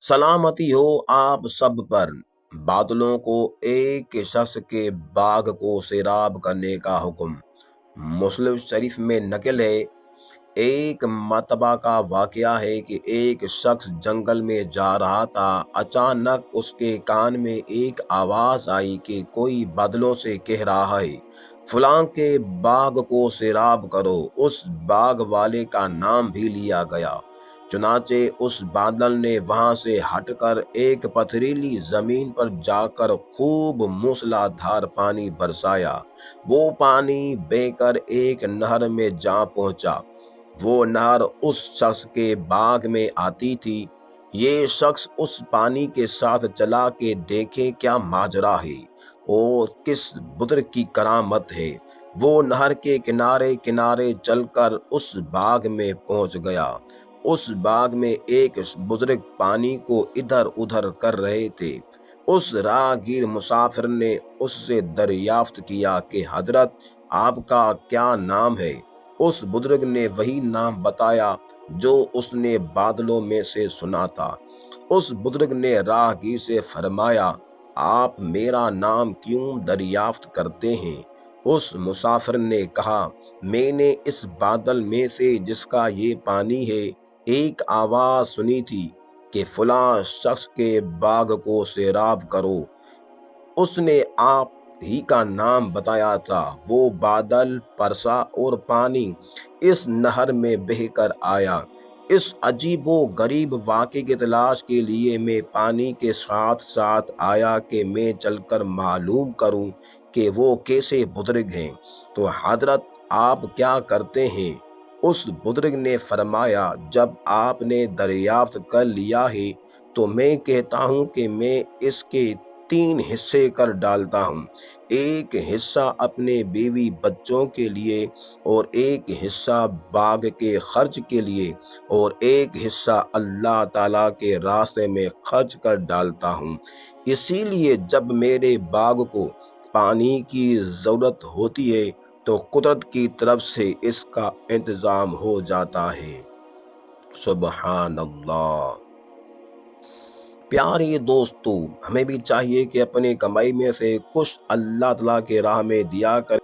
सलामती हो आप सब पर। बादलों को एक शख्स के बाग को सैराब करने का हुक्म। मुस्लिम शरीफ में नकल है। एक मरतबा का वाकया है कि एक शख्स जंगल में जा रहा था। अचानक उसके कान में एक आवाज़ आई कि कोई बादलों से कह रहा है, फलां के बाग को सैराब करो। उस बाग वाले का नाम भी लिया गया। चुनाचे उस बादल ने वहां से हटकर एक पथरीली जमीन पर जाकर खूब मूसलाधार पानी बरसाया। वो पानी बहकर एक नहर में जा पहुंचा। वो नहर उस शख्स के बाग में आती थी। ये शख्स उस पानी के साथ चला के देखे क्या माजरा है और किस बुजुर्ग की करामत है। वो नहर के किनारे किनारे चलकर उस बाग में पहुंच गया। उस बाग में एक बुजुर्ग पानी को इधर उधर कर रहे थे। उस राहगीर मुसाफिर ने उससे दरियाफ्त किया कि हजरत, आपका क्या नाम है। उस बुजुर्ग ने वही नाम बताया जो उसने बादलों में से सुना था। उस बुजुर्ग ने राहगीर से फरमाया, आप मेरा नाम क्यों दरियाफ्त करते हैं। उस मुसाफिर ने कहा, मैंने इस बादल में से जिसका ये पानी है एक आवाज सुनी थी कि फलां शख्स के बाग को सैराब करो। उसने आप ही का नाम बताया था। वो बादल, परसा और पानी इस नहर में बहकर आया। इस अजीबो गरीब वाक़े की तलाश के लिए मैं पानी के साथ साथ आया कि मैं चलकर मालूम करूं कि वो कैसे बुजुर्ग हैं। तो हजरत, आप क्या करते हैं। उस बुजुर्ग ने फरमाया, जब आपने दरियाफ्त कर लिया है तो मैं कहता हूँ कि मैं इसके 3 हिस्से कर डालता हूँ। एक हिस्सा अपने बीवी बच्चों के लिए और एक हिस्सा बाग के खर्च के लिए और एक हिस्सा अल्लाह ताला के रास्ते में खर्च कर डालता हूँ। इसीलिए जब मेरे बाग को पानी की ज़रूरत होती है तो कुदरत की तरफ से इसका इंतज़ाम हो जाता है। सुबहान अल्लाह। प्यारे दोस्तों, हमें भी चाहिए कि अपनी कमाई में से कुछ अल्लाह ताला के राह में दिया करें।